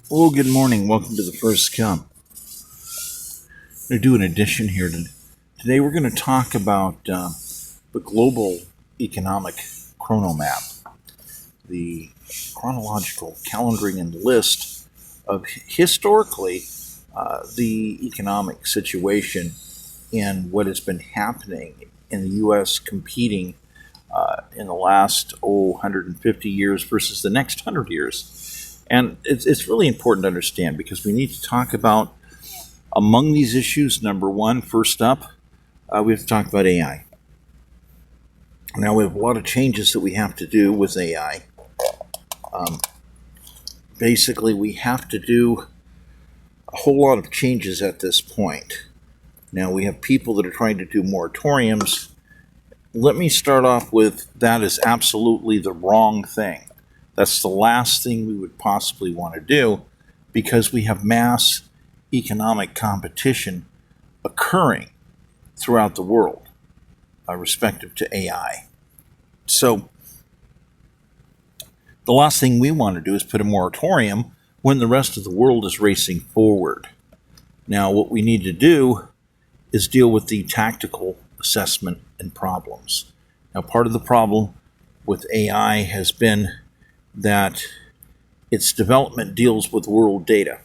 Well, good morning. Welcome to the First Come. I'm going to do an addition here. Today we're going to talk about the global economic chronomap, the chronological calendaring and list of historically the economic situation and what has been happening in the U.S. competing in the last 150 years versus the next 100 years. And it's really important to understand because we need to talk about among these issues. Number one, first up, we have to talk about AI. Now, we have a lot of changes that we have to do with AI. Basically, we have to do a whole lot of changes at this point. Now, we have people that are trying to do moratoriums. Let me start off with that is absolutely the wrong thing. That's the last thing we would possibly want to do because we have mass economic competition occurring throughout the world, respective to AI. So the last thing we want to do is put a moratorium when the rest of the world is racing forward. Now, what we need to do is deal with the tactical assessment and problems. Now, part of the problem with AI has been that its development deals with world data.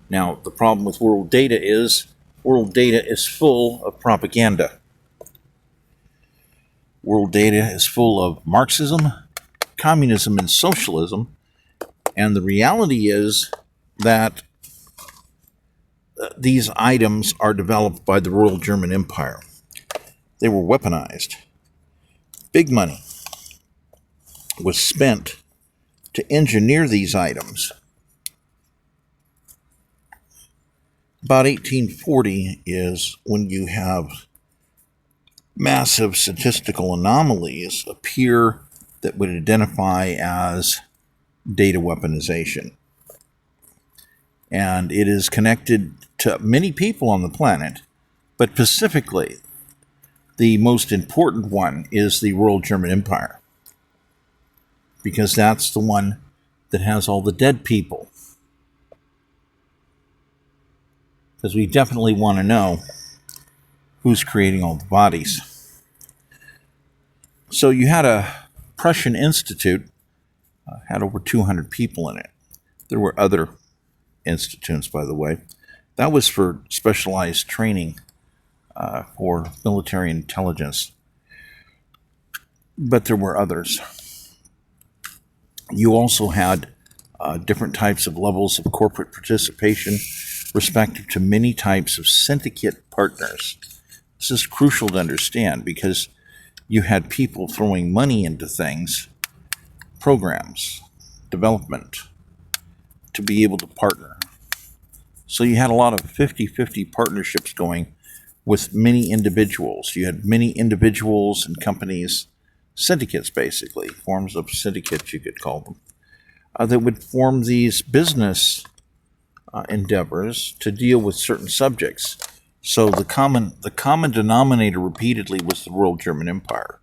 Now, the problem with world data is full of propaganda. World data is full of Marxism, communism, and socialism. And the reality is that these items are developed by the Royal German Empire. They were weaponized. Big money was spent to engineer these items. About 1840 is when you have massive statistical anomalies appear that would identify as data weaponization. And it is connected to many people on the planet, but specifically, the most important one is the Royal German Empire, because that's the one that has all the dead people. Because we definitely want to know who's creating all the bodies. So you had a Prussian Institute, had over 200 people in it. There were other institutes, by the way. That was for specialized training for military intelligence. But there were others. You also had different types of levels of corporate participation respective to many types of syndicate partners. This is crucial to understand because you had people throwing money into things, programs, development, to be able to partner. So you had a lot of 50-50 partnerships going with many individuals. You had many individuals and companies, syndicates basically, forms of syndicates you could call them, that would form these business endeavors to deal with certain subjects. So the common denominator repeatedly was the Royal German Empire.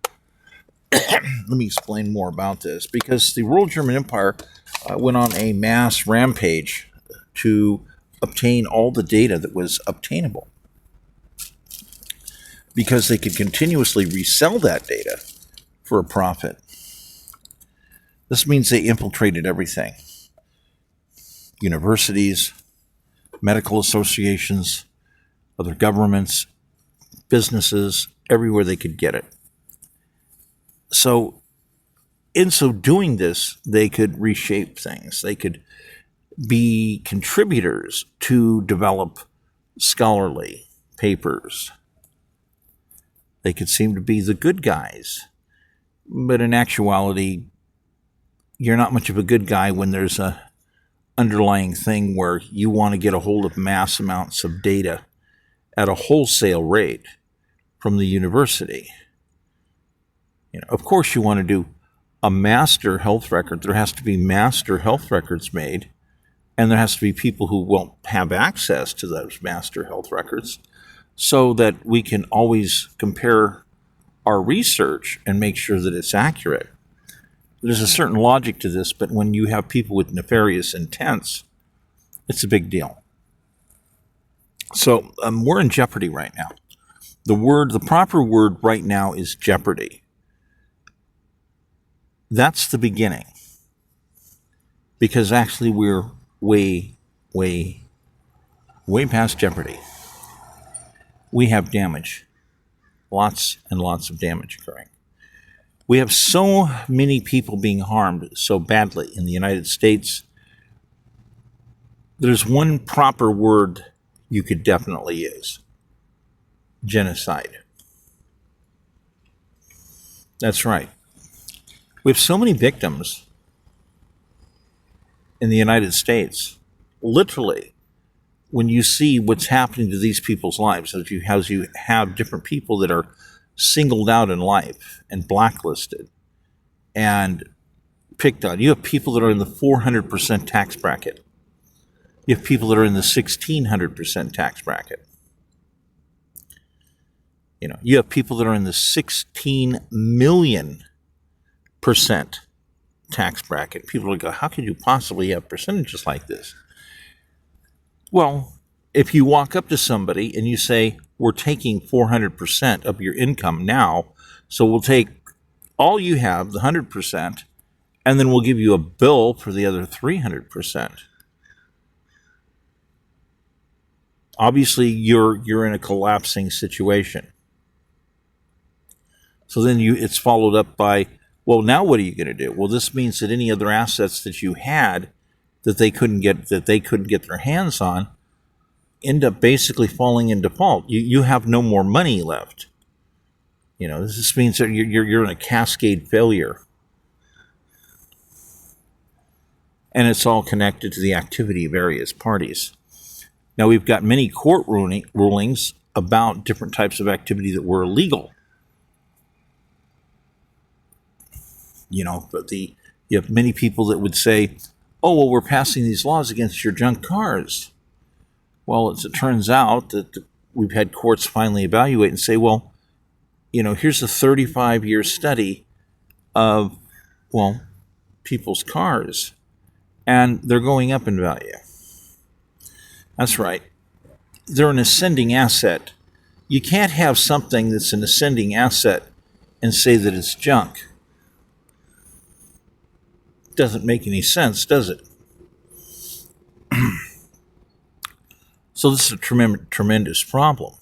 Let me explain more about this, because the Royal German Empire went on a mass rampage to obtain all the data that was obtainable, because they could continuously resell that data for a profit. This means they infiltrated everything. Universities, medical associations, other governments, businesses, everywhere they could get it. So, in so doing this, they could reshape things. They could be contributors to develop scholarly papers. They could seem to be the good guys. But in actuality, you're not much of a good guy when there's a underlying thing where you want to get a hold of mass amounts of data at a wholesale rate from the university. Of course, you want to do a master health record. There has to be master health records made, and there has to be people who won't have access to those master health records so that we can always compare our research and make sure that it's accurate. There's a certain logic to this, but when you have people with nefarious intents, it's a big deal. So we're in jeopardy right now. The proper word right now is jeopardy. That's the beginning. Because actually we're way past jeopardy. We have damage. Lots and lots of damage occurring. We have so many people being harmed so badly in the United States. There's one proper word you could definitely use. Genocide. That's right. We have so many victims in the United States. Literally, when you see what's happening to these people's lives, as you have different people that are singled out in life and blacklisted and picked on. You have people that are in the 400% tax bracket. You have people that are in the 1,600% tax bracket. You have people that are in the 16 million% tax bracket. People will go, how could you possibly have percentages like this? Well, if you walk up to somebody and you say, we're taking 400% of your income now, so we'll take all you have, the 100%, and then we'll give you a bill for the other 300%. Obviously, you're in a collapsing situation. So then it's followed up by, well, now what are you going to do? Well, this means that any other assets that you had that they couldn't get their hands on end up basically falling in default. You have no more money left. This means that you're in a cascade failure. And it's all connected to the activity of various parties. Now, we've got many court rulings about different types of activity that were illegal. But you have many people that would say, oh, well, we're passing these laws against your junk cars. Well, as it turns out that we've had courts finally evaluate and say, well, here's a 35-year study of, people's cars, and they're going up in value. That's right. They're an ascending asset. You can't have something that's an ascending asset and say that it's junk. Doesn't make any sense, does it? So this is a tremendous problem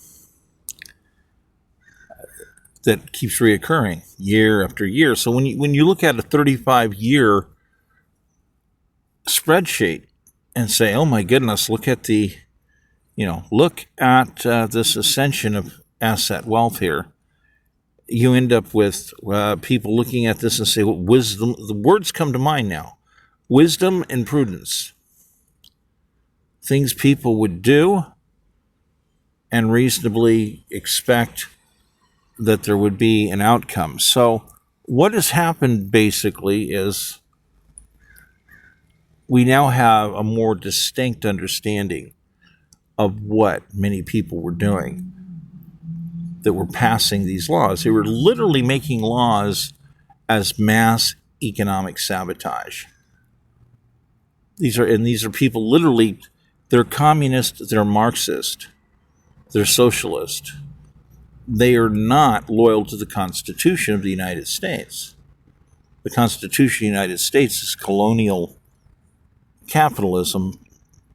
that keeps reoccurring year after year. So when you look at a 35-year spreadsheet and say, oh my goodness, look at this ascension of asset wealth here, you end up with people looking at this and say, well, wisdom, the words come to mind now, wisdom and prudence. Things people would do and reasonably expect that there would be an outcome. So what has happened basically is we now have a more distinct understanding of what many people were doing, that were passing these laws. They were literally making laws as mass economic sabotage. These are people literally, they're communist, they're Marxist, they're socialist. They are not loyal to the Constitution of the United States. The Constitution of the United States is colonial capitalism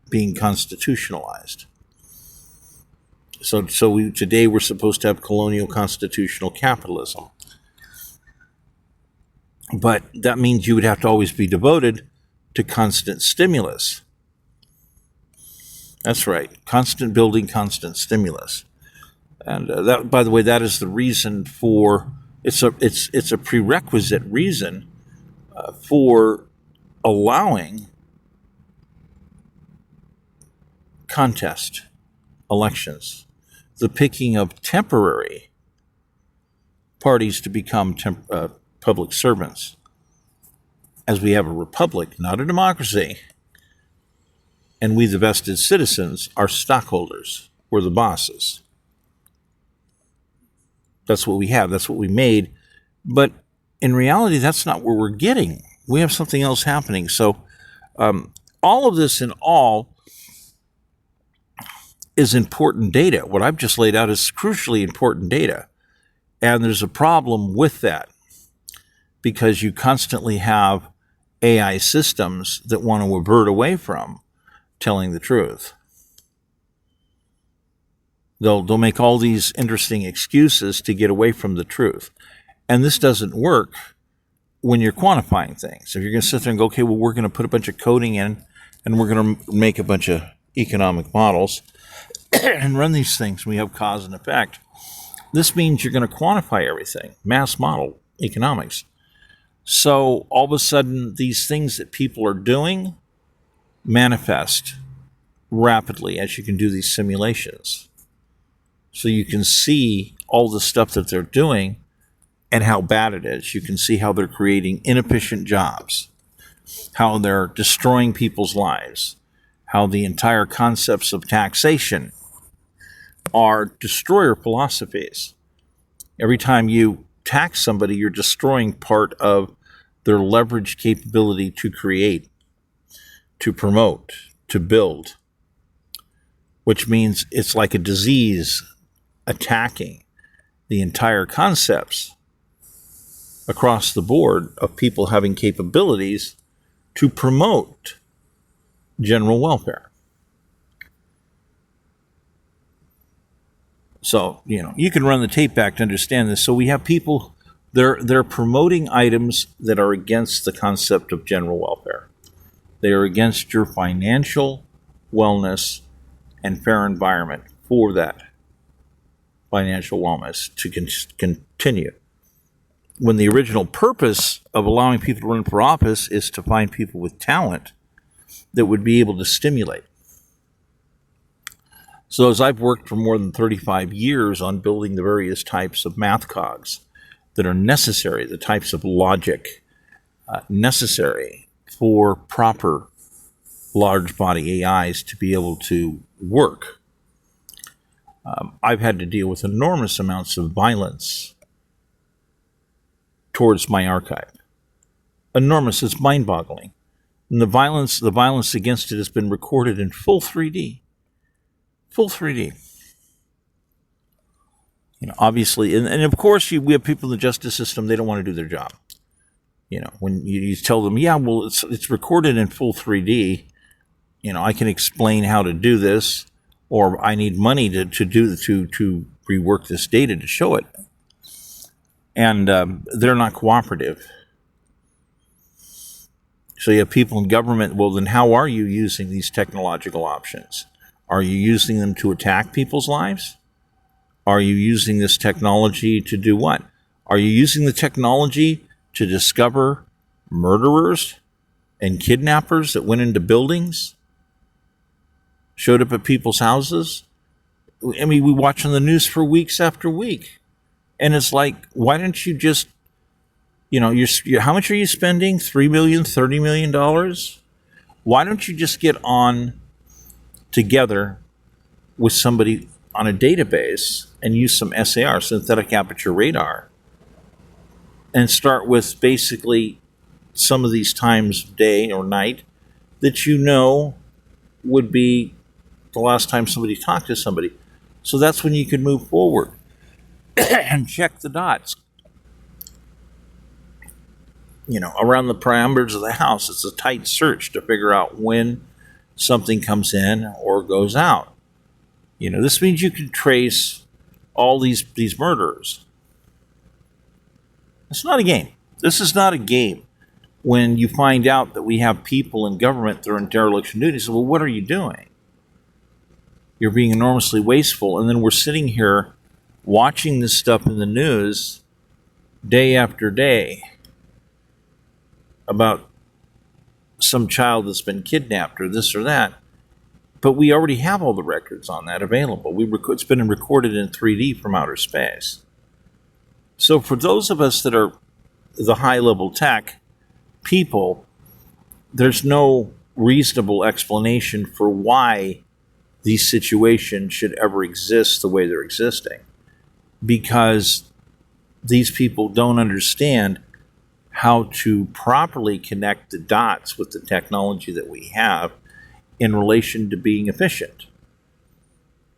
being constitutionalized. So today we're supposed to have colonial constitutional capitalism. But that means you would have to always be devoted to constant stimulus. That's right. Constant building, constant stimulus. And that, by the way, that is the reason for, it's a prerequisite reason for allowing contest elections, the picking of temporary parties to become public servants, as we have a republic, not a democracy. And we, the vested citizens, are stockholders. We're the bosses. That's what we have. That's what we made. But in reality, that's not where we're getting. We have something else happening. So all of this in all is important data. What I've just laid out is crucially important data. And there's a problem with that because you constantly have AI systems that want to avert away from telling the truth. They'll make all these interesting excuses to get away from the truth. And this doesn't work when you're quantifying things. If you're going to sit there and go, okay, well, we're going to put a bunch of coding in and we're going to make a bunch of economic models and run these things, we have cause and effect. This means you're going to quantify everything, mass model economics. So all of a sudden, these things that people are doing manifest rapidly as you can do these simulations. So you can see all the stuff that they're doing and how bad it is. You can see how they're creating inefficient jobs, how they're destroying people's lives, how the entire concepts of taxation are destroyer philosophies. Every time you tax somebody, you're destroying part of their leverage capability to create, to promote, to build, which means it's like a disease attacking the entire concepts across the board of people having capabilities to promote general welfare. So, you can run the tape back to understand this. So we have people, they're promoting items that are against the concept of general welfare. They are against your financial wellness and fair environment for that financial wellness to continue. When the original purpose of allowing people to run for office is to find people with talent that would be able to stimulate. So as I've worked for more than 35 years on building the various types of math cogs that are necessary, the types of logic necessary for proper large body AIs to be able to work, I've had to deal with enormous amounts of violence towards my archive. Enormous, it's mind-boggling. And the violence against it has been recorded in full 3D. Full 3D. Obviously, and of course, we have people in the justice system, they don't want to do their job. When you tell them, yeah, well, it's recorded in full 3D, I can explain how to do this, or I need money to rework this data to show it. And they're not cooperative. So you have people in government, well, then how are you using these technological options? Are you using them to attack people's lives? Are you using this technology to do what? Are you using the technology to discover murderers and kidnappers that went into buildings, showed up at people's houses? I mean, we watch on the news for weeks after week. And it's like, why don't you just, how much are you spending? $3 million, $30 million? Why don't you just get on together with somebody on a database and use some SAR, synthetic aperture radar, and start with basically some of these times of day or night that would be the last time somebody talked to somebody. So that's when you can move forward and check the dots. Around the parameters of the house, it's a tight search to figure out when something comes in or goes out. This means you can trace all these murderers. It's not a game. This is not a game. When you find out that we have people in government that are in dereliction duties, well, what are you doing? You're being enormously wasteful. And then we're sitting here watching this stuff in the news day after day about some child that's been kidnapped or this or that. But we already have all the records on that available. It's been recorded in 3D from outer space. So for those of us that are the high-level tech people, there's no reasonable explanation for why these situations should ever exist the way they're existing. Because these people don't understand how to properly connect the dots with the technology that we have in relation to being efficient.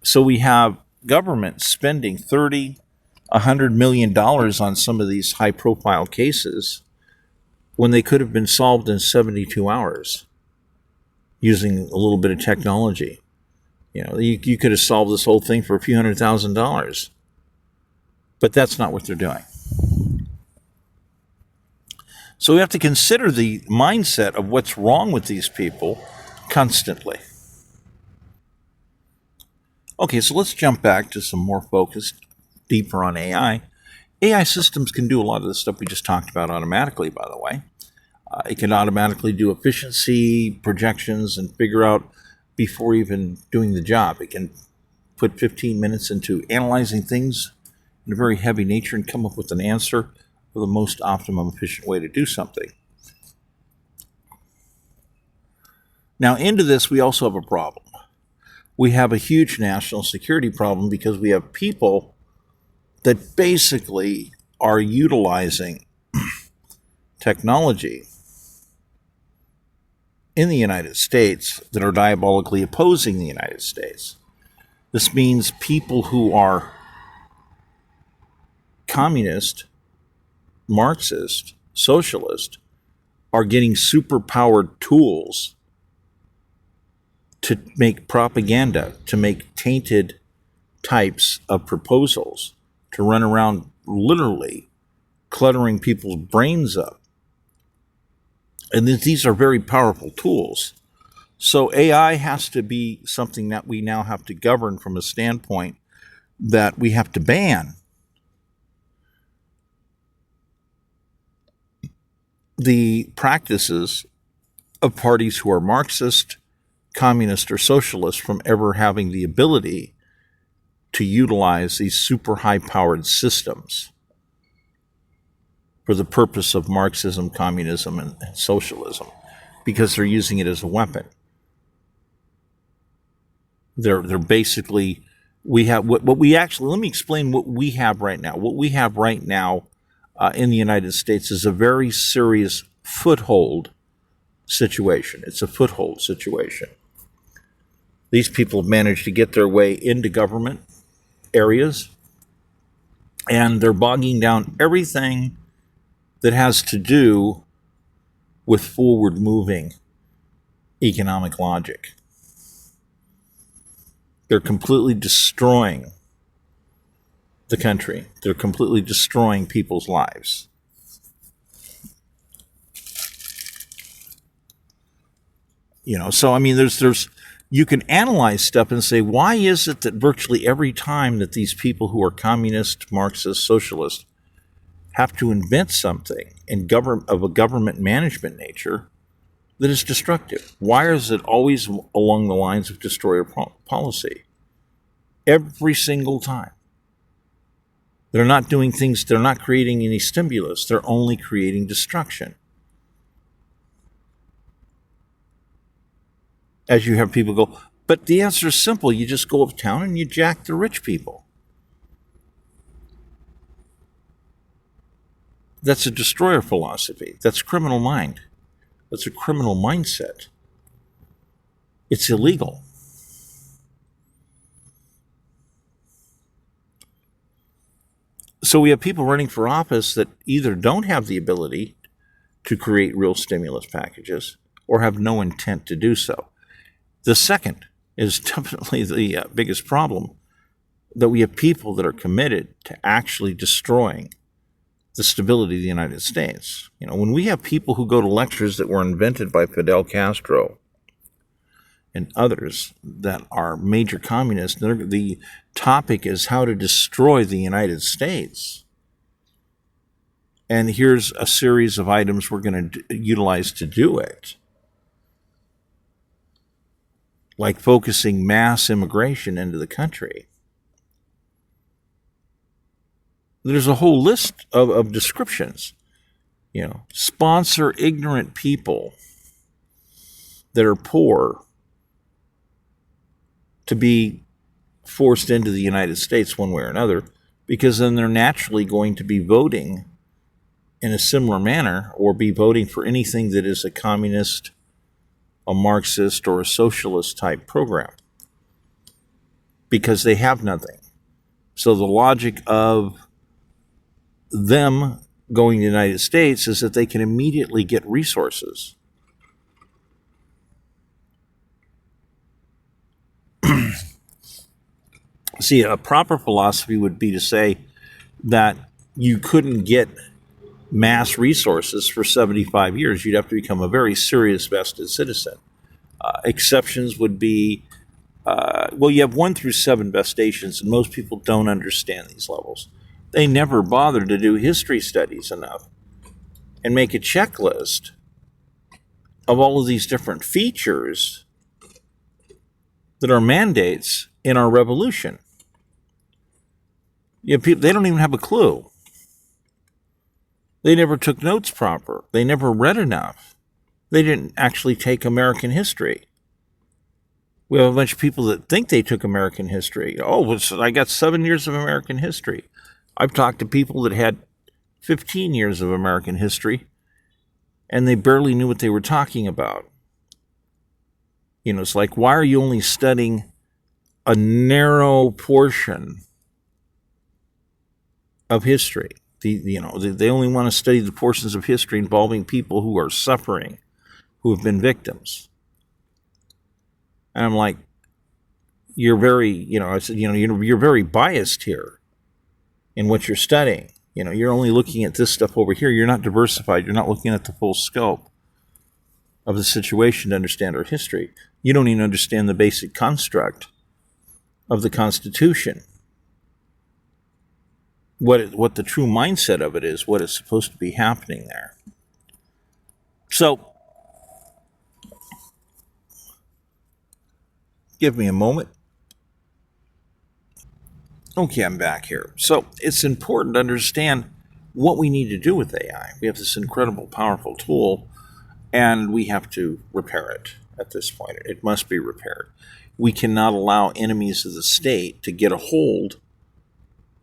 So we have government spending $100 million on some of these high profile cases when they could have been solved in 72 hours using a little bit of technology. You could have solved this whole thing for a few $100,000, but that's not what they're doing. So we have to consider the mindset of what's wrong with these people constantly. Okay, so let's jump back to some more focused, deeper on AI. AI systems can do a lot of the stuff we just talked about automatically, by the way. It can automatically do efficiency projections and figure out before even doing the job. It can put 15 minutes into analyzing things in a very heavy nature and come up with an answer for the most optimum efficient way to do something. Now, into this, we also have a problem. We have a huge national security problem because we have people that basically are utilizing technology in the United States that are diabolically opposing the United States. This means people who are communist, Marxist, socialist are getting superpowered tools to make propaganda, to make tainted types of proposals, to run around literally cluttering people's brains up. And these are very powerful tools. So AI has to be something that we now have to govern from a standpoint that we have to ban the practices of parties who are Marxist, communist, or socialist from ever having the ability to utilize these super high-powered systems for the purpose of Marxism, communism, and socialism, because they're using it as a weapon. They're basically, we have what we actually, let me explain what we have right now. What we have right now in the United States is a very serious foothold situation. It's a foothold situation. These people have managed to get their way into government areas, and they're bogging down everything that has to do with forward-moving economic logic. They're completely destroying the country. They're completely destroying people's lives. So I mean, there's you can analyze stuff and say, why is it that virtually every time that these people who are communist, Marxist, socialist have to invent something of a government management nature that is destructive? Why is it always along the lines of destroyer policy? Every single time. They're not doing things, they're not creating any stimulus, they're only creating destruction. As you have people go, but the answer is simple. You just go uptown and you jack the rich people. That's a destroyer philosophy. That's criminal mind. That's a criminal mindset. It's illegal. So we have people running for office that either don't have the ability to create real stimulus packages or have no intent to do so. The second is definitely the biggest problem, that we have people that are committed to actually destroying the stability of the United States. When we have people who go to lectures that were invented by Fidel Castro and others that are major communists, the topic is how to destroy the United States. And here's a series of items we're going to utilize to do it. Like focusing mass immigration into the country. There's a whole list of descriptions. Sponsor ignorant people that are poor to be forced into the United States one way or another, because then they're naturally going to be voting in a similar manner or be voting for anything that is a communist, a Marxist, or a socialist type program because they have nothing. So the logic of them going to the United States is that they can immediately get resources. See, a proper philosophy would be to say that you couldn't get mass resources for 75 years. You'd have to become a very serious vested citizen. Exceptions would be, you have 1 through 7 vestations, and most people don't understand these levels. They never bother to do history studies enough and make a checklist of all of these different features that are mandates in our revolution. People, they don't even have a clue. They never took notes proper. They never read enough. They didn't actually take American history. We have a bunch of people that think they took American history. Oh, I got 7 years of American history. I've talked to people that had 15 years of American history, and they barely knew what they were talking about. It's like, why are you only studying a narrow portion of history? They only want to study the portions of history involving people who are suffering, who have been victims. And I'm like, you're very, I said, you're very biased here in what you're studying. You're only looking at this stuff over here. You're not diversified. You're not looking at the full scope of the situation to understand our history. You don't even understand the basic construct of the Constitution. What the true mindset of it is, what is supposed to be happening there. So, give me a moment. Okay, I'm back here. So, it's important to understand what we need to do with AI. We have this incredible, powerful tool, and we have to repair it at this point. It must be repaired. We cannot allow enemies of the state to get a hold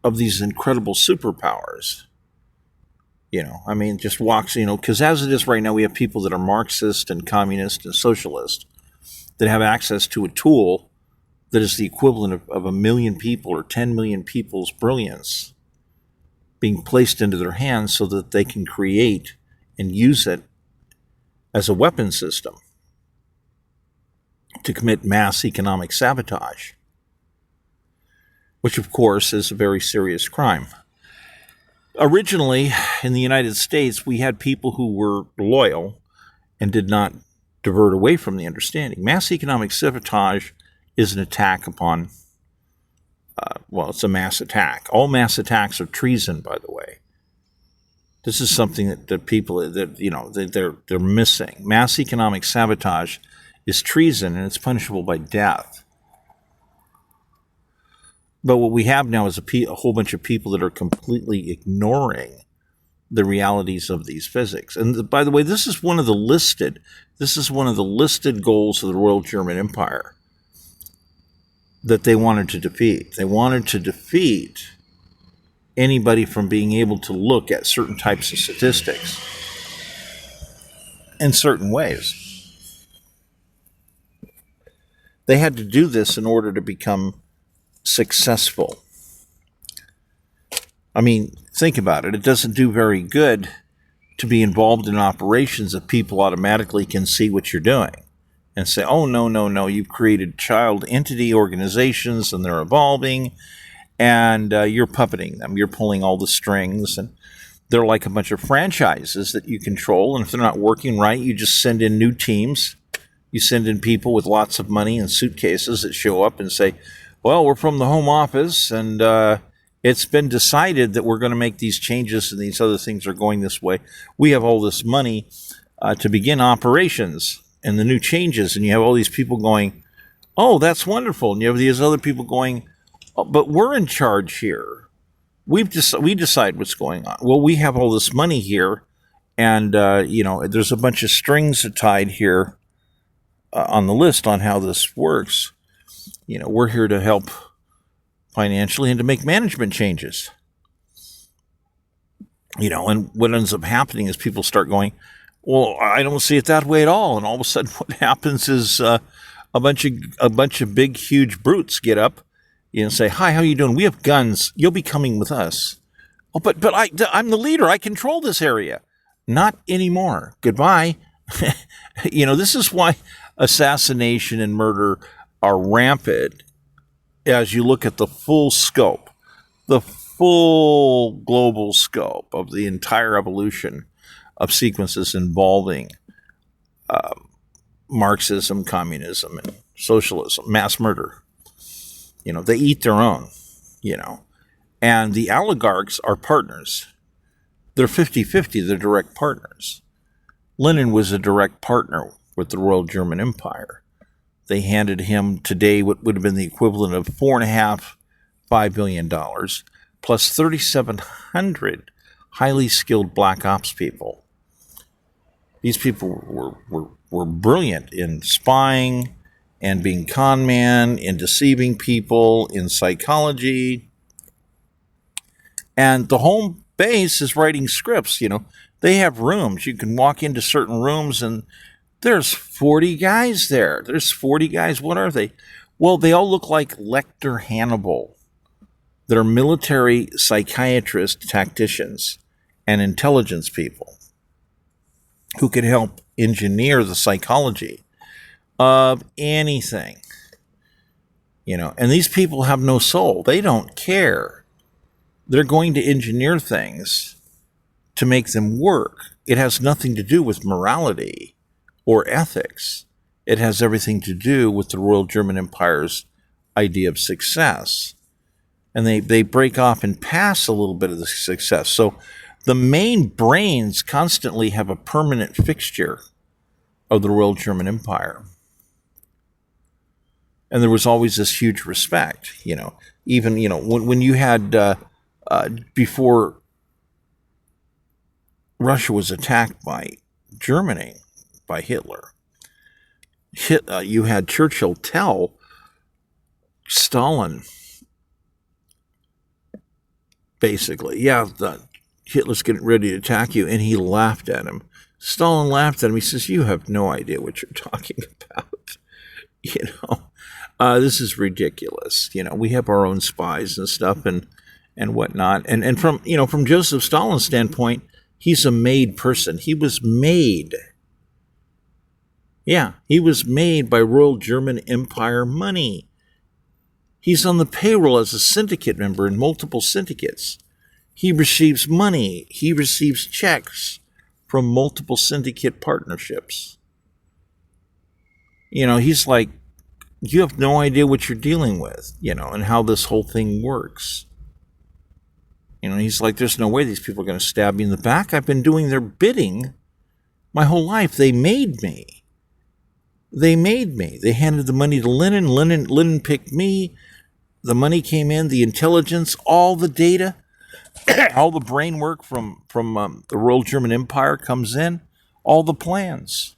of these incredible superpowers. Just walks, because as it is right now, we have people that are Marxist and communist and socialist that have access to a tool that is the equivalent of 1 million people or 10 million people's brilliance being placed into their hands so that they can create and use it as a weapon system to commit mass economic sabotage, which of course is a very serious crime. Originally, in the United States, we had people who were loyal and did not divert away from the understanding. Mass economic sabotage is an attack upon, it's a mass attack. All mass attacks are treason, by the way. This is something that people, they're missing. Mass economic sabotage is treason, and it's punishable by death. But what we have now is a whole bunch of people that are completely ignoring the realities of these physics. And by the way, this is one of the listed goals of the Royal German Empire that they wanted to defeat. They wanted to defeat anybody from being able to look at certain types of statistics in certain ways. They had to do this in order to become successful. Think about it. It doesn't do very good to be involved in operations if people automatically can see what you're doing and say, oh, no, you've created child entity organizations and they're evolving and you're puppeting them. You're pulling all the strings, and they're like a bunch of franchises that you control, and if they're not working right, you just send in new teams. You send in people with lots of money and suitcases that show up and say, well, we're from the home office, and it's been decided that we're going to make these changes and these other things are going this way. We have all this money to begin operations and the new changes. And you have all these people going, oh, that's wonderful. And you have these other people going, oh, but we're in charge here. We decide what's going on. Well, we have all this money here, and there's a bunch of strings tied here on the list on how this works. We're here to help financially and to make management changes. And what ends up happening is people start going, well, I don't see it that way at all. And all of a sudden what happens is a bunch of big, huge brutes get up and say, hi, how you doing? We have guns. You'll be coming with us. Oh, but I'm the leader. I control this area. Not anymore. Goodbye. This is why assassination and murder are rampant as you look at the full scope, the full global scope of the entire evolution of sequences involving Marxism, communism, and socialism, mass murder. They eat their own, and the oligarchs are partners. They're 50-50, they're direct partners. Lenin was a direct partner with the Royal German Empire. They handed him today what would have been the equivalent of $4.5 billion, plus 3,700 highly skilled black ops people. These people were brilliant in spying and being con man, in deceiving people, in psychology. And the home base is writing scripts. They have rooms. You can walk into certain rooms and there's 40 guys there. There's 40 guys. What are they? Well, they all look like Lecter Hannibal. They're military psychiatrists, tacticians, and intelligence people who can help engineer the psychology of anything. And these people have no soul. They don't care. They're going to engineer things to make them work. It has nothing to do with morality or ethics. It has everything to do with the Royal German Empire's idea of success. And they break off and pass a little bit of the success. So the main brains constantly have a permanent fixture of the Royal German Empire. And there was always this huge respect, even, when you had, before Russia was attacked by Germany, by Hitler, you had Churchill tell Stalin, basically, Hitler's getting ready to attack you, and he laughed at him. Stalin laughed at him. He says, you have no idea what you're talking about. This is ridiculous. We have our own spies and stuff and whatnot. And from Joseph Stalin's standpoint, he's a made person. He was made. Yeah, he was made by Royal German Empire money. He's on the payroll as a syndicate member in multiple syndicates. He receives money. He receives checks from multiple syndicate partnerships. He's like, you have no idea what you're dealing with, and how this whole thing works. He's like, there's no way these people are going to stab me in the back. I've been doing their bidding my whole life. They made me. They handed the money to Lenin. Lenin picked me. The money came in, the intelligence, all the data, all the brain work from the Royal German Empire comes in, all the plans.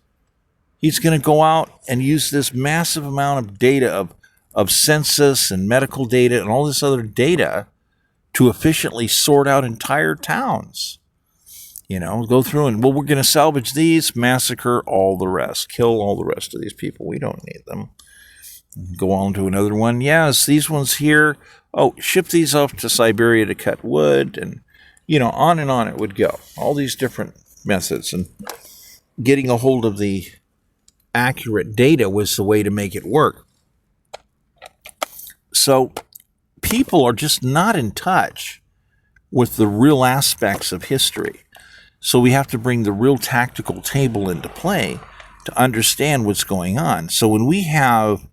He's going to go out and use this massive amount of data of census and medical data and all this other data to efficiently sort out entire towns. Go through and, we're going to salvage these, massacre all the rest, kill all the rest of these people. We don't need them. Go on to another one. Yes, these ones here. Oh, ship these off to Siberia to cut wood, and on and on it would go. All these different methods, and getting a hold of the accurate data was the way to make it work. So people are just not in touch with the real aspects of history. So we have to bring the real tactical table into play to understand what's going on. So when we have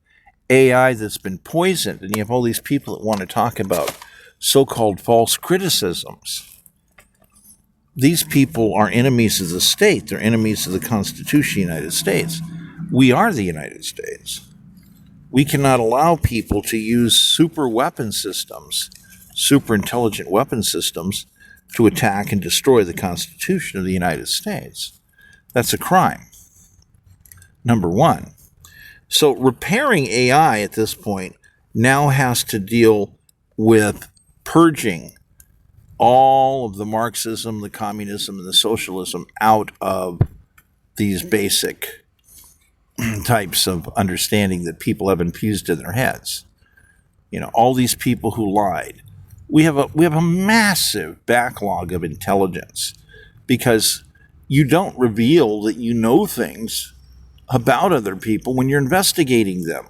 AI that's been poisoned, and you have all these people that want to talk about so-called false criticisms, these people are enemies of the state. They're enemies of the Constitution of the United States. We are the United States. We cannot allow people to use super weapon systems, super intelligent weapon systems, to attack and destroy the Constitution of the United States. That's a crime, number one. So repairing AI at this point now has to deal with purging all of the Marxism, the communism, and the socialism out of these basic types of understanding that people have infused in their heads. All these people who lied. We have a massive backlog of intelligence because you don't reveal that you know things about other people when you're investigating them.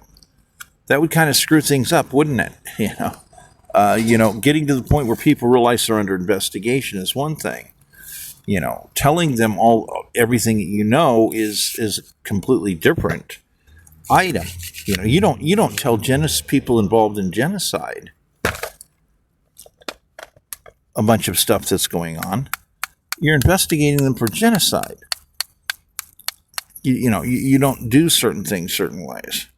That would kind of screw things up, wouldn't it? Getting to the point where people realize they're under investigation is one thing. Telling them everything that you know is a completely different item. You don't tell people involved in genocide a bunch of stuff that's going on. You're investigating them for genocide. You don't do certain things certain ways.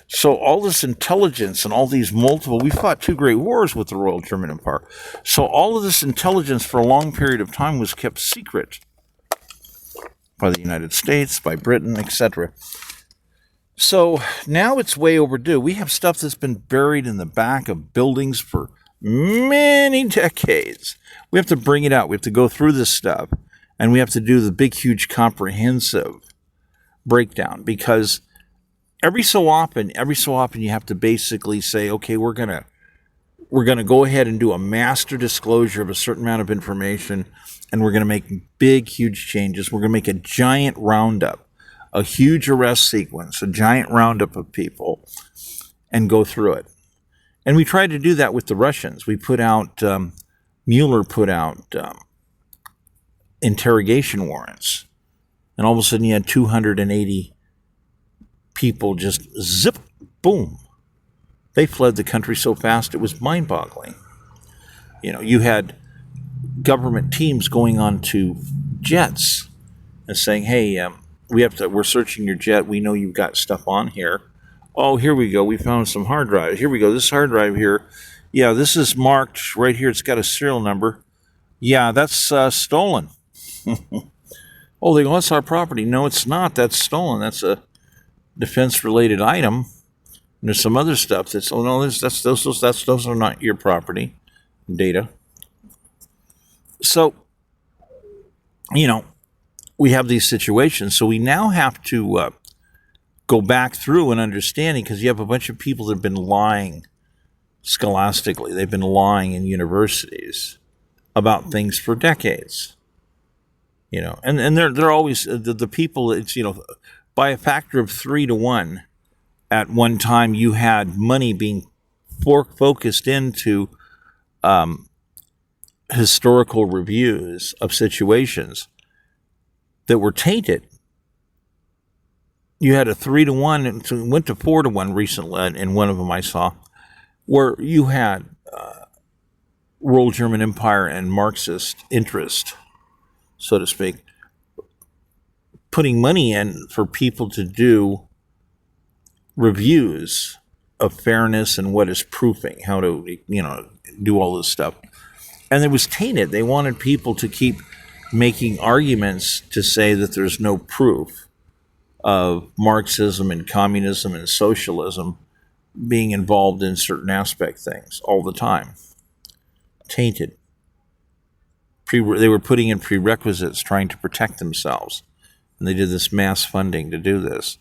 So all this intelligence and all these we fought 2 great wars with the Royal German Empire. So all of this intelligence for a long period of time was kept secret by the United States, by Britain, etc. So now it's way overdue. We have stuff that's been buried in the back of buildings for many decades. We have to bring it out. We have to go through this stuff, and we have to do the big, huge, comprehensive breakdown, because every so often you have to basically say, okay, we're gonna go ahead and do a master disclosure of a certain amount of information, and we're gonna make big, huge changes. We're gonna make a giant roundup, a huge arrest sequence, a giant roundup of people, and go through it. And we tried to do that with the Russians. We put out, Mueller put out interrogation warrants, and all of a sudden you had 280 people just zip, boom. They fled the country so fast it was mind-boggling. You had government teams going on to jets and saying, hey, we're searching your jet. We know you've got stuff on here. Oh, here we go. We found some hard drive. Here we go. This hard drive here. Yeah, this is marked right here. It's got a serial number. Yeah, that's stolen. Oh, they go, that's our property. No, it's not. That's stolen. That's a defense-related item. And there's some other stuff that's, oh no, those are not your property data. So, we have these situations. So we now have to go back through and understanding, because you have a bunch of people that have been lying scholastically. They've been lying in universities about things for decades. And they're always the people. It's by a factor of 3 to 1. At one time, you had money being focused into historical reviews of situations that were tainted. You had a 3 to 1, and it went to 4 to 1 recently, in one of them I saw, where you had Royal German Empire and Marxist interest, so to speak, putting money in for people to do reviews of fairness and what is proofing, how to, do all this stuff. And it was tainted. They wanted people to keep making arguments to say that there's no proof of Marxism and communism and socialism being involved in certain aspect things all the time. Tainted. They were putting in prerequisites, trying to protect themselves. And they did this mass funding to do this.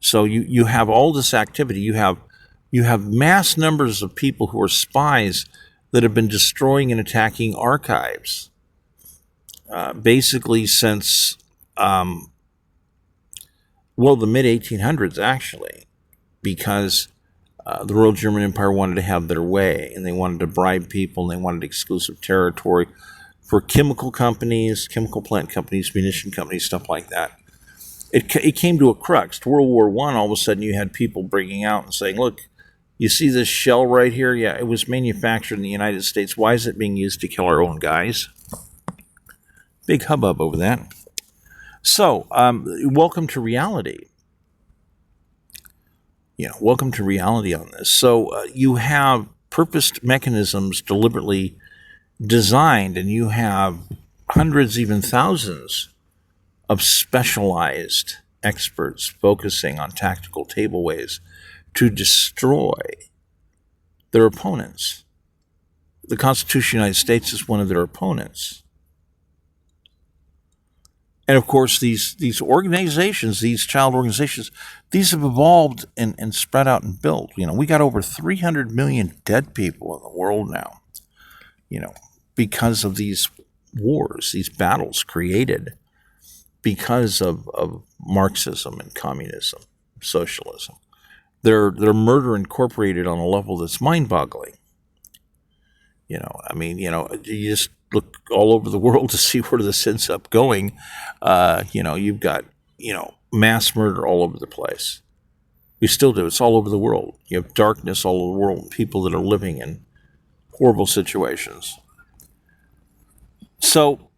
So you have all this activity. You have mass numbers of people who are spies that have been destroying and attacking archives, basically since the mid-1800s, actually, because the Royal German Empire wanted to have their way, and they wanted to bribe people, and they wanted exclusive territory for chemical companies, chemical plant companies, munition companies, stuff like that. It came to a crux. To World War I, all of a sudden you had people bringing out and saying, look, you see this shell right here? Yeah, it was manufactured in the United States. Why is it being used to kill our own guys? Big hubbub over that. So, welcome to reality. Welcome to reality on this. So, you have purposed mechanisms deliberately designed, and you have hundreds, even thousands of specialized experts focusing on tactical tableways to destroy their opponents. the Constitution of the United States is one of their opponents. And of course, these organizations, these child organizations, these have evolved and spread out and built. We got over 300 million dead people in the world now, because of these wars, these battles created because of Marxism and communism, socialism. They're murder incorporated on a level that's mind-boggling. You just look all over the world to see where this ends up going. You've got, mass murder all over the place. We still do. It's all over the world. You have darkness all over the world, people that are living in horrible situations. So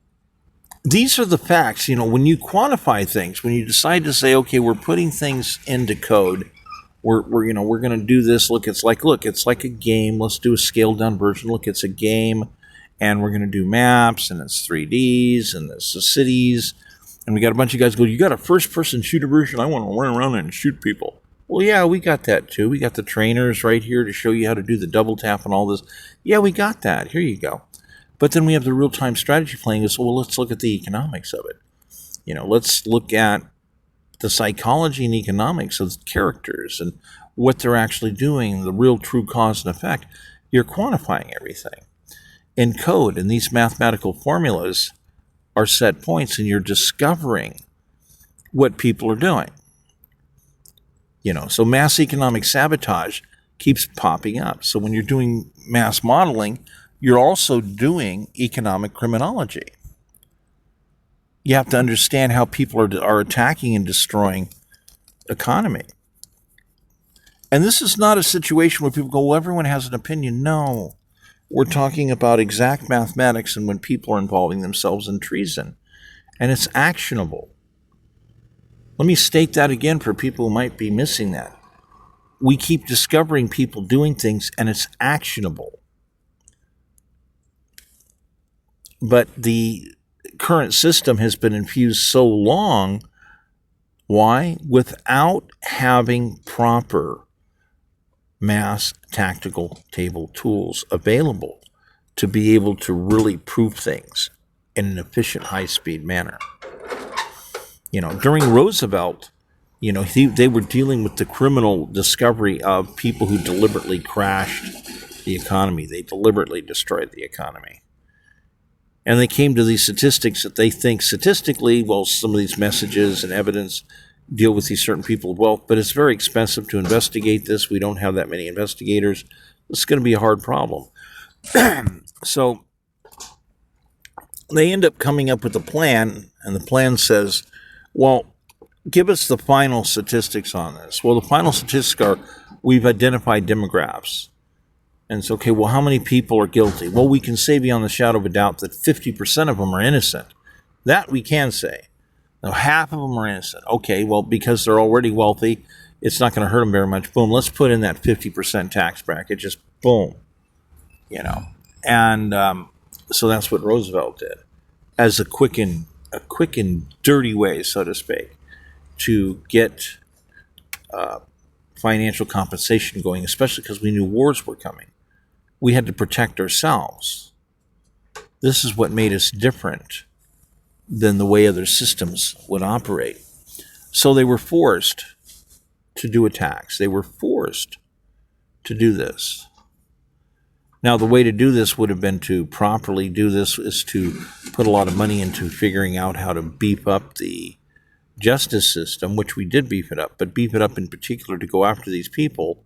these are the facts. When you quantify things, when you decide to say, okay, we're putting things into code, we're going to do this. It's like a game. Let's do a scaled down version. Look, it's a game, and we're going to do maps, and it's 3Ds, and it's the cities, and we got a bunch of guys go, you got a first person shooter version? I want to run around and shoot people. Well, yeah, we got that too. We got the trainers right here to show you how to do the double tap and all this. Yeah, we got that. Here you go. But then we have the real-time strategy playing. So, well, let's look at the economics of it. Let's look at the psychology and economics of the characters and what they're actually doing, the real true cause and effect. You're quantifying everything in code, and these mathematical formulas are set points, and you're discovering what people are doing. So mass economic sabotage keeps popping up. So when you're doing mass modeling, you're also doing economic criminology. You have to understand how people are attacking and destroying economy. And this is not a situation where people go, well, everyone has an opinion. No, we're talking about exact mathematics and when people are involving themselves in treason. And it's actionable. Let me state that again for people who might be missing that. We keep discovering people doing things, and it's actionable. But the current system has been infused so long. Why? Without having proper mass tactical table tools available to be able to really prove things in an efficient, high-speed manner. During Roosevelt, they were dealing with the criminal discovery of people who deliberately crashed the economy. They deliberately destroyed the economy. And they came to these statistics that they think statistically, well, some of these messages and evidence deal with these certain people of wealth, but it's very expensive to investigate this. We don't have that many investigators. It's going to be a hard problem. So they end up coming up with a plan, and the plan says, well, give us the final statistics on this. Well, the final statistics are, we've identified demographics. And it's okay, well, how many people are guilty? Well, we can say beyond the shadow of a doubt that 50% of them are innocent. That we can say. Now, half of them are innocent. Okay, well, because they're already wealthy, it's not going to hurt them very much. Boom, let's put in that 50% tax bracket. Just boom, And so that's what Roosevelt did, as a quick and dirty way, so to speak, to get financial compensation going, especially because we knew wars were coming. We had to protect ourselves. This is what made us different than the way other systems would operate. So they were forced to do a tax. They were forced to do this. Now, the way to do this would have been to properly do this is to put a lot of money into figuring out how to beef up the justice system, which we did beef it up, but beef it up in particular to go after these people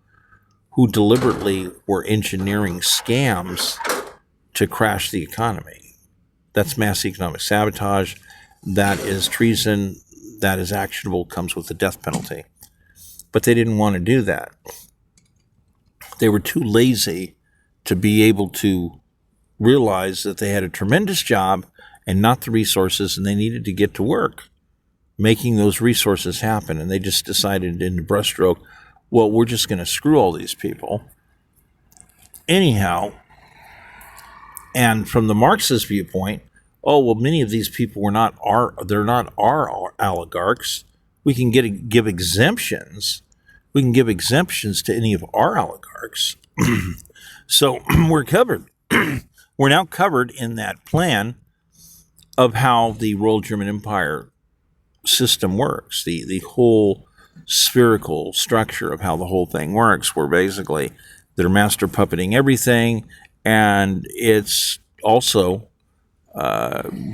who deliberately were engineering scams to crash the economy. That's mass economic sabotage. That is treason. That is actionable, comes with the death penalty. But they didn't want to do that. They were too lazy to be able to realize that they had a tremendous job and not the resources, and they needed to get to work making those resources happen. And they just decided in the brushstroke, well, we're just going to screw all these people anyhow. And from the Marxist viewpoint, oh, well, many of these people were not they're not our oligarchs. We can give exemptions. We can give exemptions to any of our oligarchs. So we're covered. we're now covered in that plan of how the Royal German Empire system works, the whole spherical structure of how the whole thing works, where basically they're master puppeting everything, and it's also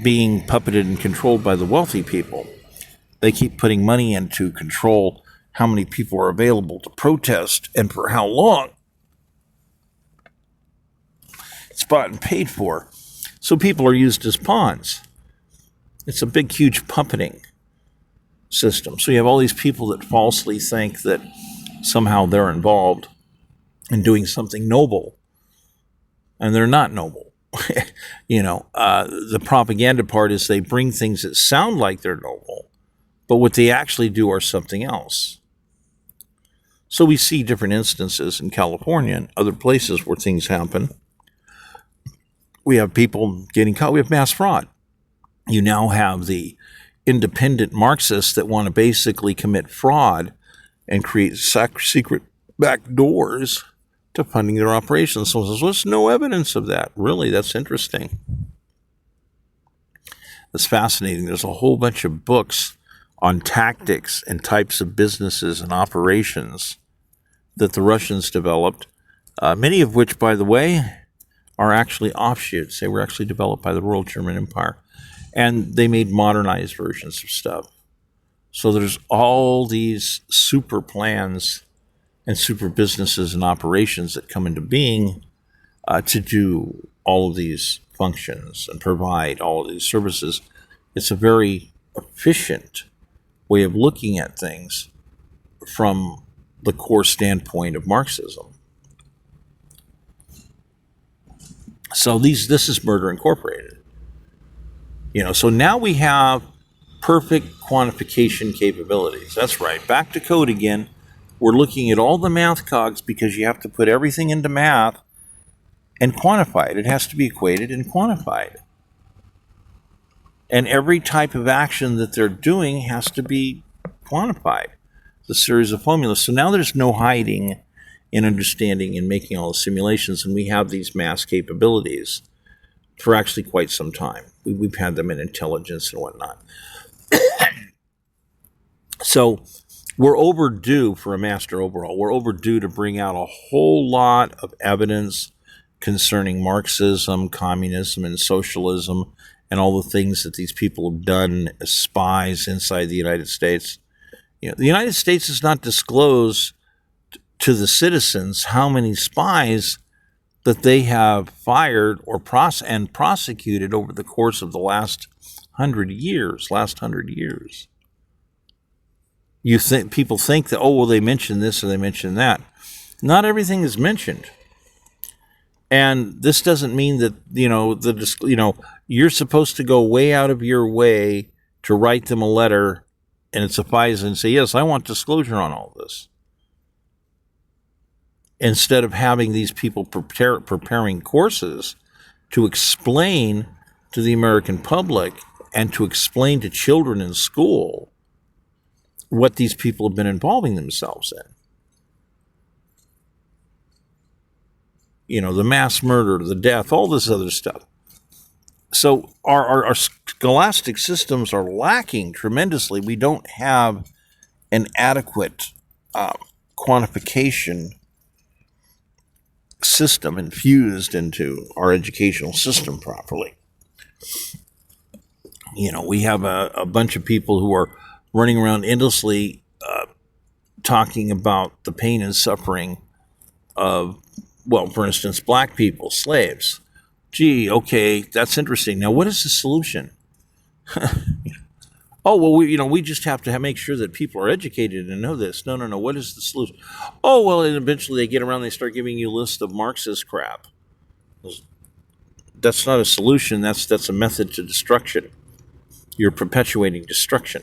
being puppeted and controlled by the wealthy people. They keep putting money in to control how many people are available to protest and for how long. It's bought and paid for. So people are used as pawns. It's a big, huge puppeting system. So you have all these people that falsely think that somehow they're involved in doing something noble, and they're not noble. The propaganda part is they bring things that sound like they're noble, but what they actually do are something else. So we see different instances in California and other places where things happen. We have people getting caught. We have mass fraud. You now have the independent Marxists that want to basically commit fraud and create secret back doors to funding their operations. So there's no evidence of that. Really, that's interesting. That's fascinating. There's a whole bunch of books on tactics and types of businesses and operations that the Russians developed, many of which, by the way, are actually offshoots. They were actually developed by the Royal German Empire, and they made modernized versions of stuff. So there's all these super plans and super businesses and operations that come into being to do all of these functions and provide all of these services. It's a very efficient way of looking at things from the core standpoint of Marxism. So this is Murder Incorporated. So now we have perfect quantification capabilities. That's right. Back to code again. We're looking at all the math cogs because you have to put everything into math and quantify it. It has to be equated and quantified. And every type of action that they're doing has to be quantified. The series of formulas. So now there's no hiding in understanding and making all the simulations, and we have these mass capabilities for actually quite some time. We've had them in intelligence and whatnot. So we're overdue for a master overhaul. We're overdue to bring out a whole lot of evidence concerning Marxism, communism, and socialism, and all the things that these people have done as spies inside the United States. The United States does not disclose to the citizens how many spies that they have fired or prosecuted over the course of the last 100 years. People think that, they mentioned this or they mentioned that. Not everything is mentioned. And this doesn't mean that, you're supposed to go way out of your way to write them a letter and it suffices and say, yes, I want disclosure on all this. Instead of having these people preparing courses to explain to the American public and to explain to children in school what these people have been involving themselves in. The mass murder, the death, all this other stuff. So our scholastic systems are lacking tremendously. We don't have an adequate quantification system infused into our educational system properly. We have a bunch of people who are running around endlessly talking about the pain and suffering of, for instance, black people, slaves. Gee, okay, that's interesting. Now, what is the solution? We just have to make sure that people are educated and know this. No. What is the solution? And eventually they get around, they start giving you a list of Marxist crap. That's not a solution. That's a method to destruction. You're perpetuating destruction.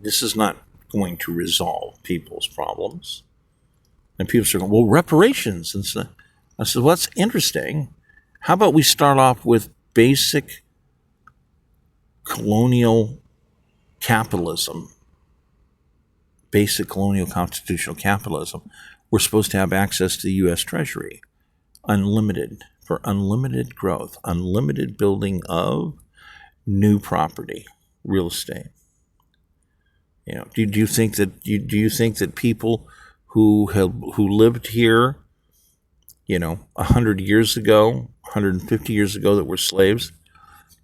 This is not going to resolve people's problems. And people say, reparations. And so I said, that's interesting. How about we start off with basic colonial capitalism, basic colonial constitutional capitalism? We're supposed to have access to the U.S. Treasury, unlimited for unlimited growth, unlimited building of new property, real estate. Do you think that people who lived here, 100 years ago, 150 years ago, that were slaves,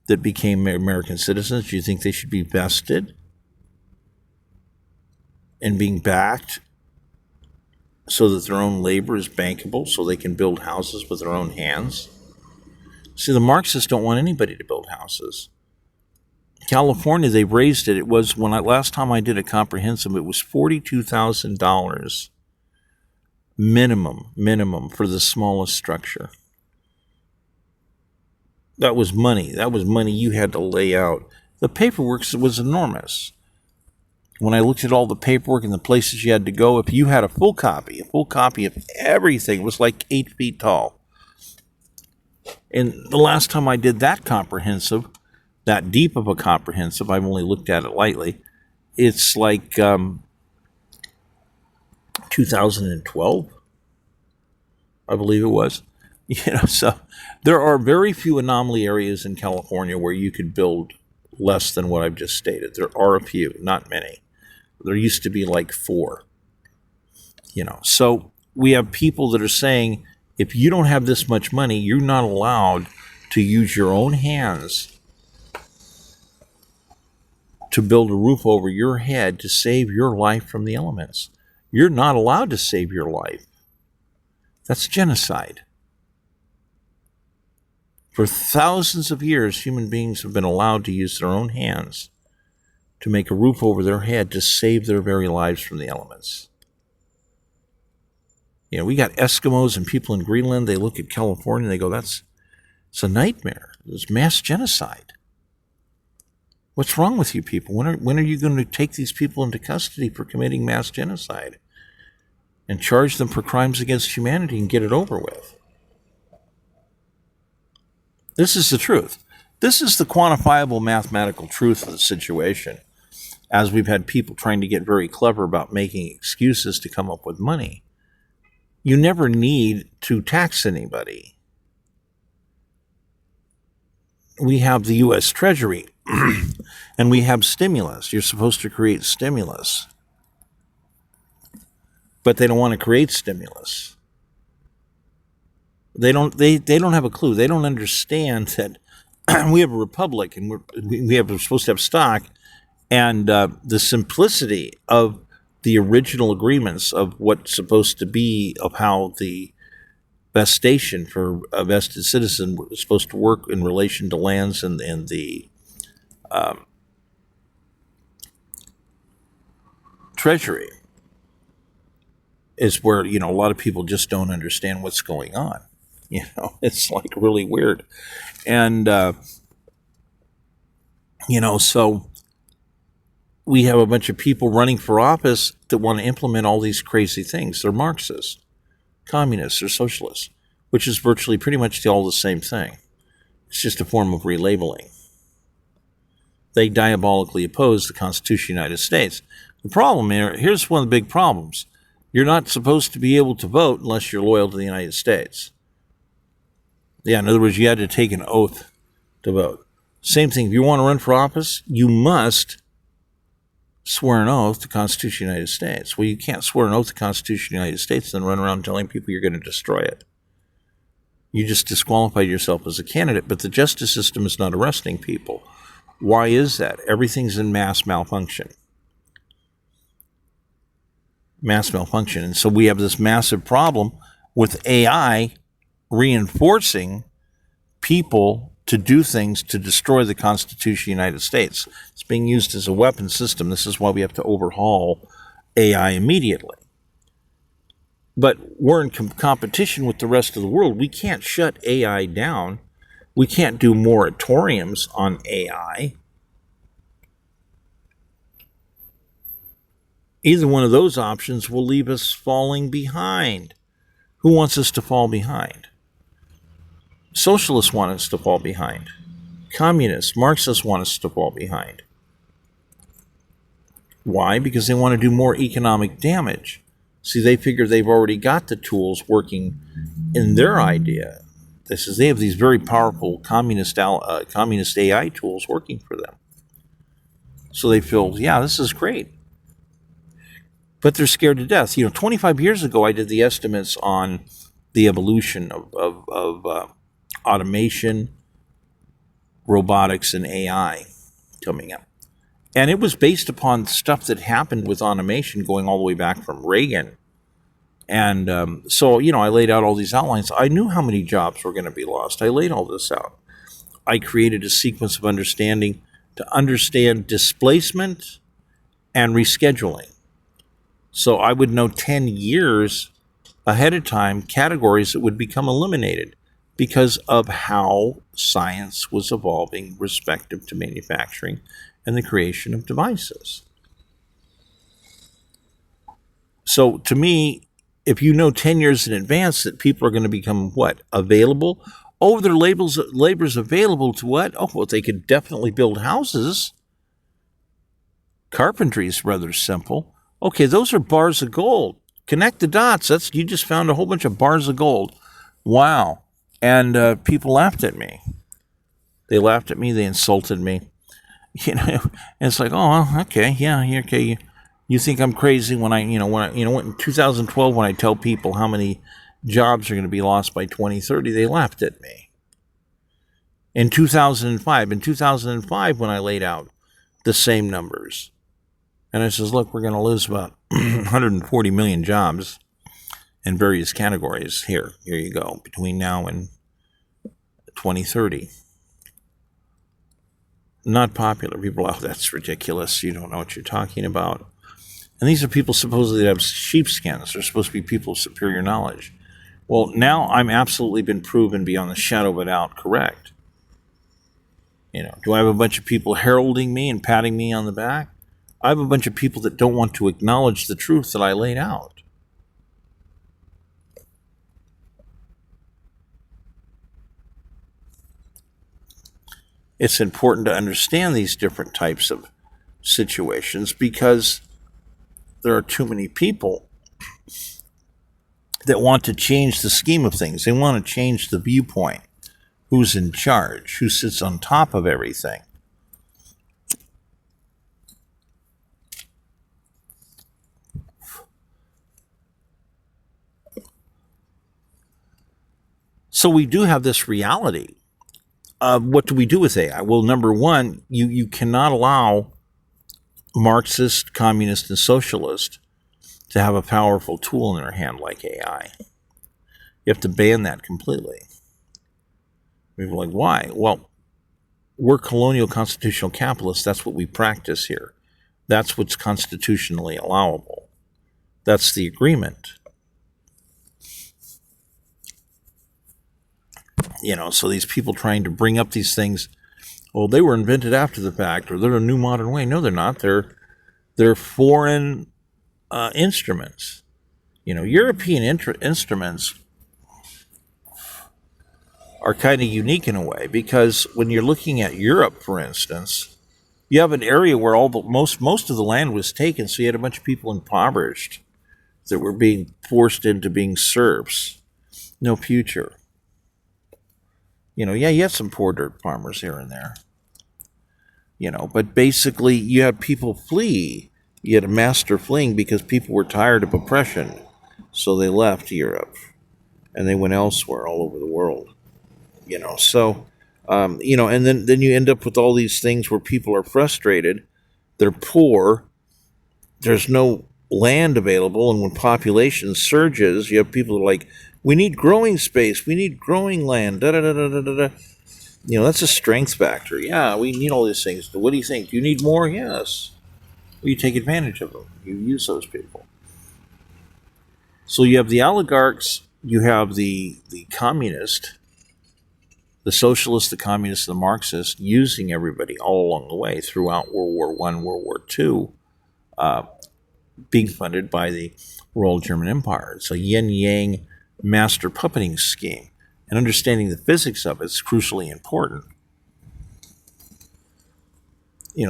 that became American citizens, do you think they should be vested in being backed so that their own labor is bankable, so they can build houses with their own hands? See, the Marxists don't want anybody to build houses. California, they raised it. It was, last time I did a comprehensive, it was $42,000 minimum for the smallest structure. That was money. That was money you had to lay out. The paperwork was enormous. When I looked at all the paperwork and the places you had to go, if you had a full copy of everything, it was like 8 feet tall. And the last time I did that comprehensive, that deep of a comprehensive, I've only looked at it lightly, it's like 2012, I believe it was. So there are very few anomaly areas in California where you could build less than what I've just stated. There are a few, not many. There used to be like 4. So we have people that are saying, if you don't have this much money, you're not allowed to use your own hands to build a roof over your head to save your life from the elements. You're not allowed to save your life. That's genocide. For thousands of years, human beings have been allowed to use their own hands to make a roof over their head to save their very lives from the elements. We got Eskimos and people in Greenland, they look at California and they go, it's a nightmare. There's mass genocide. What's wrong with you people? When are you going to take these people into custody for committing mass genocide and charge them for crimes against humanity and get it over with? This is the truth. This is the quantifiable mathematical truth of the situation, as we've had people trying to get very clever about making excuses to come up with money. You never need to tax anybody. We have the U.S. Treasury, and we have stimulus. You're supposed to create stimulus. But they don't want to create stimulus. They don't have a clue. They don't understand that we have a republic and we're supposed to have stock, and the simplicity of the original agreements of what's supposed to be, of how the vestation for a vested citizen is supposed to work in relation to lands and the treasury, is where a lot of people just don't understand what's going on. It's like really weird. And, so we have a bunch of people running for office that want to implement all these crazy things. They're Marxists, communists, or socialists, which is virtually pretty much all the same thing. It's just a form of relabeling. They diabolically oppose the Constitution of the United States. The problem here's one of the big problems. You're not supposed to be able to vote unless you're loyal to the United States. Yeah, in other words, you had to take an oath to vote. Same thing, if you want to run for office, you must swear an oath to the Constitution of the United States. Well, you can't swear an oath to the Constitution of the United States and then run around telling people you're going to destroy it. You just disqualified yourself as a candidate, but the justice system is not arresting people. Why is that? Everything's in mass malfunction. Mass malfunction. And so we have this massive problem with AI reinforcing people to do things to destroy the Constitution of the United States. It's being used as a weapon system. This is why we have to overhaul AI immediately. But we're in competition with the rest of the world. We can't shut AI down. We can't do moratoriums on AI. Either one of those options will leave us falling behind. Who wants us to fall behind? Socialists want us to fall behind. Communists, Marxists want us to fall behind. Why? Because they want to do more economic damage. See, they figure they've already got the tools working in their idea. They says they have these very powerful communist AI tools working for them. So they feel, yeah, this is great. But they're scared to death. 25 years ago, I did the estimates on the evolution of automation, robotics, and AI coming up. And it was based upon stuff that happened with automation going all the way back from Reagan. And so, I laid out all these outlines. I knew how many jobs were going to be lost. I laid all this out. I created a sequence of understanding to understand displacement and rescheduling. So I would know 10 years ahead of time categories that would become eliminated because of how science was evolving respective to manufacturing and the creation of devices. So to me, if you know 10 years in advance that people are going to become what? Available? Oh, their labor's available to what? Oh, well, they could definitely build houses. Carpentry is rather simple. Okay, those are bars of gold. Connect the dots. You just found a whole bunch of bars of gold. Wow. And people laughed at me. They laughed at me. They insulted me. And it's like, oh, okay, yeah, okay. You think I'm crazy when in 2012 when I tell people how many jobs are going to be lost by 2030, they laughed at me. In 2005 when I laid out the same numbers, and I says, look, we're going to lose about 140 million jobs in various categories. Here you go, between now and 2030. Not popular. People, oh, that's ridiculous. You don't know what you're talking about. And these are people supposedly that have sheepskins. They're supposed to be people of superior knowledge. Well, now I'm absolutely been proven beyond the shadow of a doubt correct. Do I have a bunch of people heralding me and patting me on the back? I have a bunch of people that don't want to acknowledge the truth that I laid out. It's important to understand these different types of situations because there are too many people that want to change the scheme of things. They want to change the viewpoint. Who's in charge? Who sits on top of everything? So we do have this reality. What do we do with AI? Well, number one, you cannot allow Marxist, communist, and socialist to have a powerful tool in their hand like AI. You have to ban that completely. People are like, why? Well, we're colonial constitutional capitalists. That's what we practice here. That's what's constitutionally allowable. That's the agreement. So these people trying to bring up these things, well, they were invented after the fact, or they're a new modern way. No, they're not. They're foreign instruments. European instruments are kind of unique in a way because when you're looking at Europe, for instance, you have an area where most of the land was taken, so you had a bunch of people impoverished that were being forced into being serfs. No future. You had some poor dirt farmers here and there. But basically you had people flee. You had a master fleeing because people were tired of oppression. So they left Europe and they went elsewhere all over the world. And then you end up with all these things where people are frustrated. They're poor. There's no land available. And when population surges, you have people who are like, we need growing space. We need growing land. That's a strength factor. Yeah, we need all these things. What do you think? Do you need more? Yes. Well, you take advantage of them. You use those people. So you have the oligarchs. You have the communist, the socialist, the communist, the Marxist, using everybody all along the way throughout World War I, World War II, being funded by the Royal German Empire. It's a yin-yang master puppeting scheme, and understanding the physics of it is crucially important.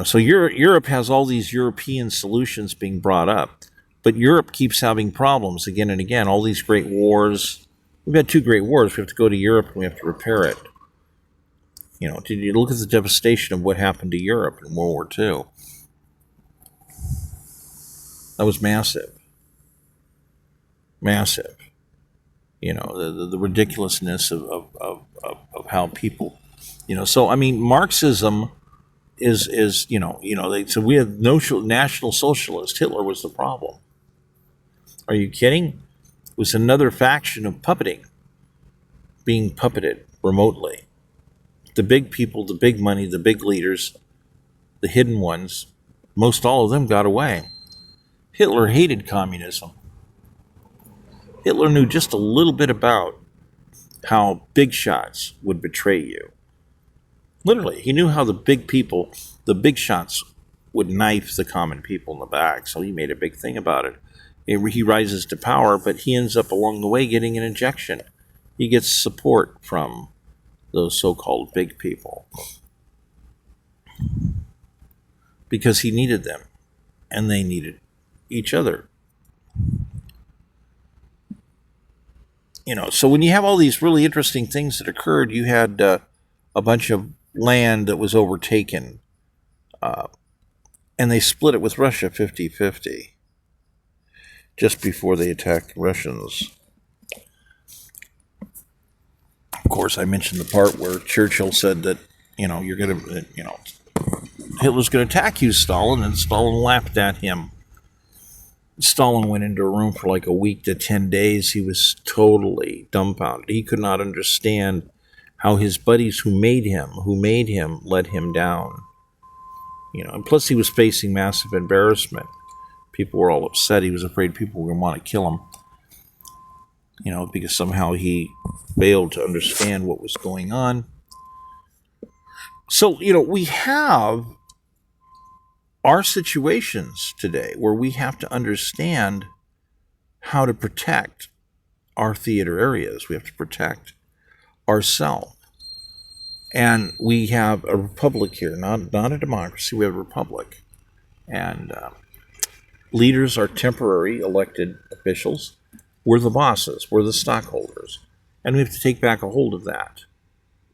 So Europe has all these European solutions being brought up, but Europe keeps having problems again and again. All these great wars, We've had two great wars. We have to go to Europe and we have to repair it. Did you look at the devastation of what happened to Europe in World War II? That was massive. Massive. The ridiculousness of how people, so I mean, Marxism is they said we have National Socialist. Hitler was the problem. Are you kidding? It was another faction of puppeting, being puppeted remotely. The big people, the big money, the big leaders, the hidden ones, most all of them got away. Hitler hated communism. Hitler knew just a little bit about how big shots would betray you. Literally, he knew how the big people, the big shots, would knife the common people in the back, so he made a big thing about it. He rises to power, but he ends up along the way getting an injection. He gets support from those so-called big people because he needed them, and they needed each other. So when you have all these really interesting things that occurred, you had a bunch of land that was overtaken, and they split it with Russia 50-50 just before they attacked Russians. Of course, I mentioned the part where Churchill said that, you're going to, Hitler's going to attack you, Stalin, and Stalin laughed at him. Stalin went into a room for like a week to 10 days. He was totally dumbfounded. He could not understand how his buddies who made him, let him down. And plus he was facing massive embarrassment. People were all upset. He was afraid people were going to want to kill him. Because somehow he failed to understand what was going on. So, we have our situations today where we have to understand how to protect our theater areas. We have to protect ourselves. And we have a republic here, not a democracy. We have a republic. And leaders are temporary elected officials. We're the bosses. We're the stockholders. And we have to take back a hold of that.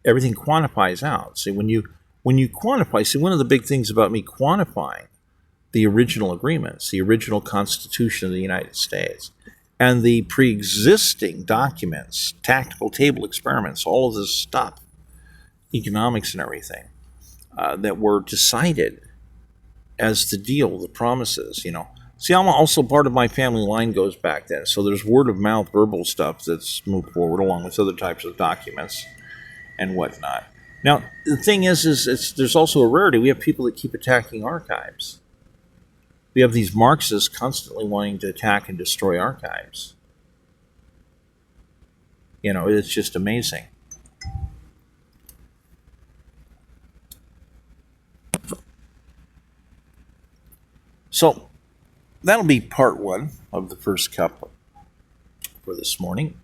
Everything quantifies out. See, when you quantify, one of the big things about me quantifying the original agreements, the original Constitution of the United States, and the pre-existing documents, tactical table experiments, all of this stuff, economics and everything, that were decided as the deal, the promises, See, I'm also part of my family line goes back then. So there's word of mouth verbal stuff that's moved forward along with other types of documents and whatnot. Now, the thing is there's also a rarity. We have people that keep attacking archives. We have these Marxists constantly wanting to attack and destroy archives. It's just amazing. So, that'll be part one of the first cup for this morning.